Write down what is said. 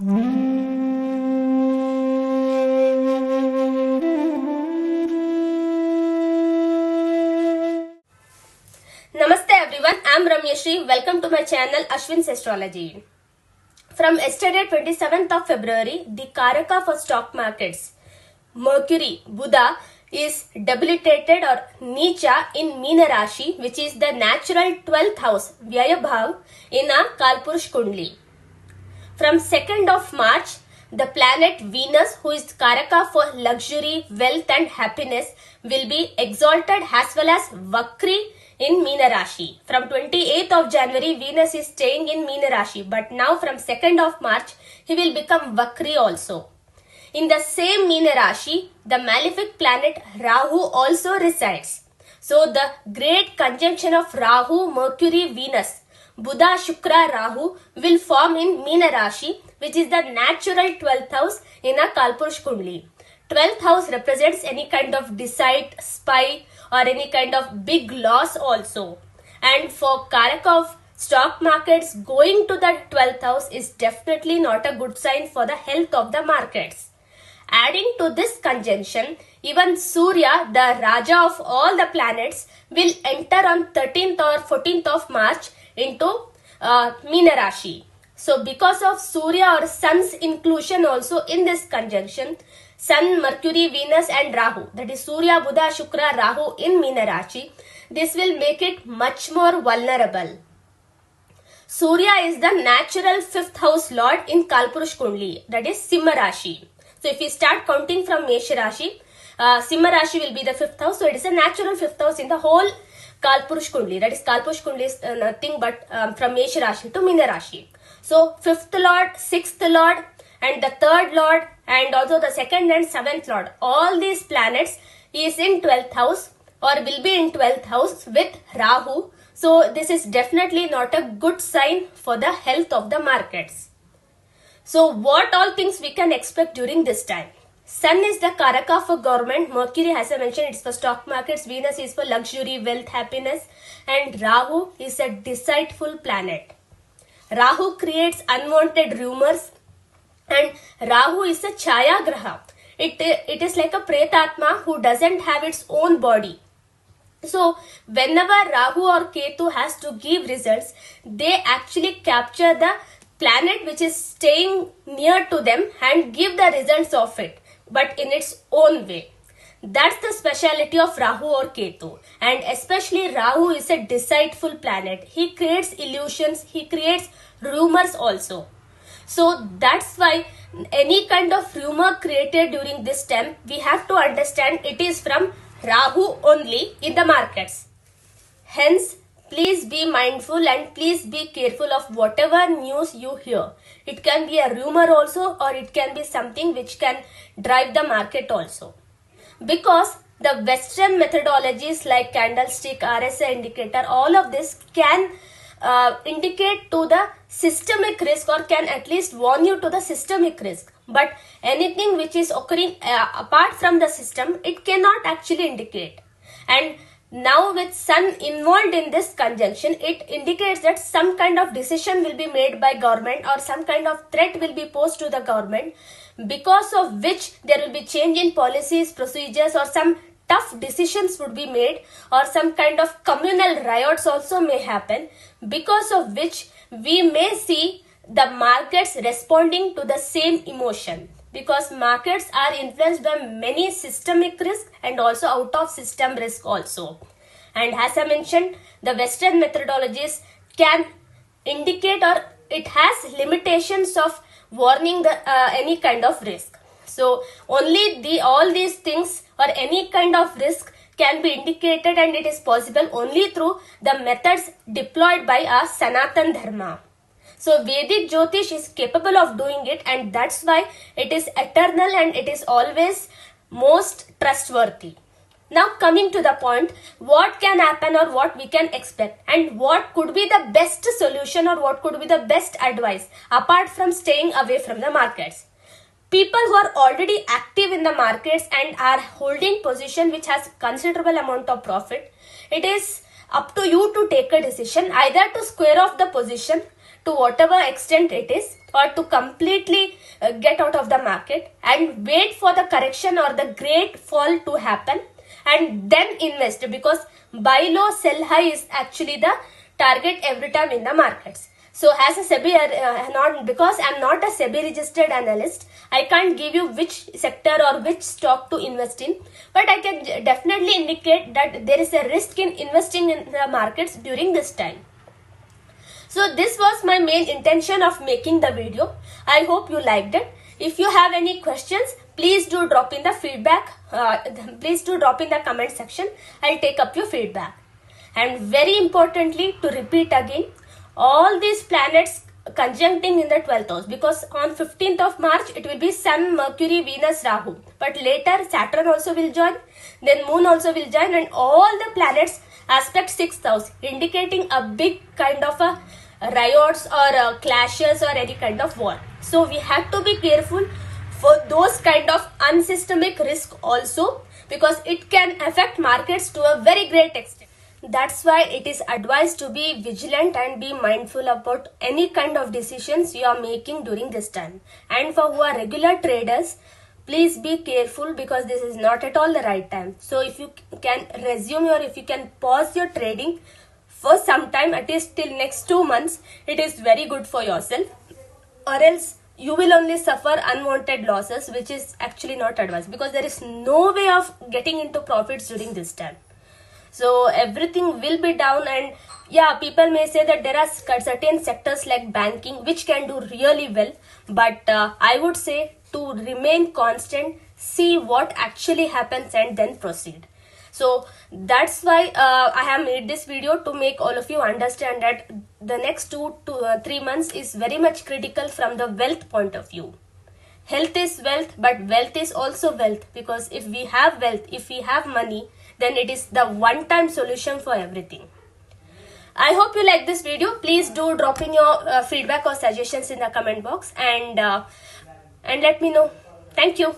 Namaste everyone, I am Ramyashri. Welcome to my channel Ashwin's Astrology. From yesterday 27th of February, the Karaka for stock markets, Mercury, Buddha, is debilitated or Nicha in Meena Rashi, which is the natural 12th house, Vyaya Bhav, in a Kalpurush Kundli. From 2nd of March, the planet Venus, who is Karaka for luxury, wealth and happiness, will be exalted as well as Vakri in Meena Rashi. From 28th of January, Venus is staying in Meena Rashi, but now from 2nd of March, he will become Vakri also. In the same Meena Rashi, the malefic planet Rahu also resides. So the great conjunction of Rahu, Mercury, Venus, Buddha, Shukra, Rahu will form in Meena Rashi, which is the natural 12th house in a Kalpurush Kundli. 12th house represents any kind of deceit, spy or any kind of big loss also. And for Karaka of stock markets, going to the 12th house is definitely not a good sign for the health of the markets. Adding to this conjunction, even Surya, the Raja of all the planets, will enter on 13th or 14th of March into Meena Rashi. So because of Surya or Sun's inclusion also in this conjunction, Sun, Mercury, Venus and Rahu, that is Surya, Buddha, Shukra, Rahu in Meena Rashi, this will make it much more vulnerable. Surya is the natural 5th house lord in Kalpurush Kundli, that is Simha Rashi. So if we start counting from Mesha Rashi, Simha Rashi will be the 5th house. So it is a natural 5th house in the whole Kalpurush Kundli. That is Kalpurush Kundli is nothing but from Mesha Rashi to Meena Rashi. So 5th lord, 6th lord and the 3rd lord and also the 2nd and 7th lord. All these planets is in 12th house or will be in 12th house with Rahu. So this is definitely not a good sign for the health of the markets. So what all things we can expect during this time? Sun is the Karaka for government, Mercury as I mentioned it's for stock markets, Venus is for luxury, wealth, happiness and Rahu is a deceitful planet. Rahu creates unwanted rumors and Rahu is a Chaya Graha. It is like a Pretatma who doesn't have its own body. So whenever Rahu or Ketu has to give results, they actually capture the planet which is staying near to them and give the results of it, but in its own way. That's the speciality of Rahu or Ketu. And especially Rahu is a deceitful planet. He creates illusions, he creates rumors also. So that's why any kind of rumor created during this time, we have to understand it is from Rahu only in the markets. Hence, please be mindful and please be careful of whatever news you hear. It can be a rumor also or it can be something which can drive the market also. Because the Western methodologies like candlestick, RSI indicator, all of this can indicate to the systemic risk or can at least warn you to the systemic risk. But anything which is occurring apart from the system, it cannot actually indicate. And now with Sun involved in this conjunction, it indicates that some kind of decision will be made by government or some kind of threat will be posed to the government, because of which there will be change in policies, procedures or some tough decisions would be made or some kind of communal riots also may happen, because of which we may see the markets responding to the same emotion. Because markets are influenced by many systemic risk and also out of system risk also. And as I mentioned, the Western methodologies can indicate or it has limitations of warning the any kind of risk. So only all these things or any kind of risk can be indicated and it is possible only through the methods deployed by our Sanatan Dharma. So Vedic Jyotish is capable of doing it and that's why it is eternal and it is always most trustworthy. Now coming to the point, what can happen or what we can expect and what could be the best solution or what could be the best advice apart from staying away from the markets. People who are already active in the markets and are holding position which has considerable amount of profit, it is up to you to take a decision either to square off the position to whatever extent it is or to completely get out of the market and wait for the correction or the great fall to happen and then invest, because buy low sell high is actually the target every time in the markets. So as a SEBI, because I'm not a SEBI registered analyst, I can't give you which sector or which stock to invest in, but I can definitely indicate that there is a risk in investing in the markets during this time. So this was my main intention of making the video. I hope you liked it. If you have any questions, please do drop in the feedback. Please do drop in the comment section. I'll take up your feedback. And very importantly, to repeat again, all these planets conjuncting in the 12th house, because on 15th of March it will be Sun, Mercury, Venus, Rahu, but later Saturn also will join, then Moon also will join, and all the planets aspect 6th house, indicating a big kind of a riots or clashes or any kind of war. So we have to be careful for those kind of unsystemic risk also, because it can affect markets to a very great extent. That's why it is advised to be vigilant and be mindful about any kind of decisions you are making during this time. And for who are regular traders, please be careful, because this is not at all the right time. So if you can resume or if you can pause your trading for some time, at least till next 2 months, it is very good for yourself, or else you will only suffer unwanted losses, which is actually not advised, because there is no way of getting into profits during this time. So everything will be down, and yeah, people may say that there are certain sectors like banking which can do really well, but I would say to remain constant, see what actually happens and then proceed. So that's why I have made this video, to make all of you understand that the next 2 to 3 months is very much critical from the wealth point of view. Health is wealth, but wealth is also wealth, because if we have wealth, if we have money, then it is the one-time solution for everything. I hope you like this video. Please do drop in your feedback or suggestions in the comment box, and let me know. Thank you.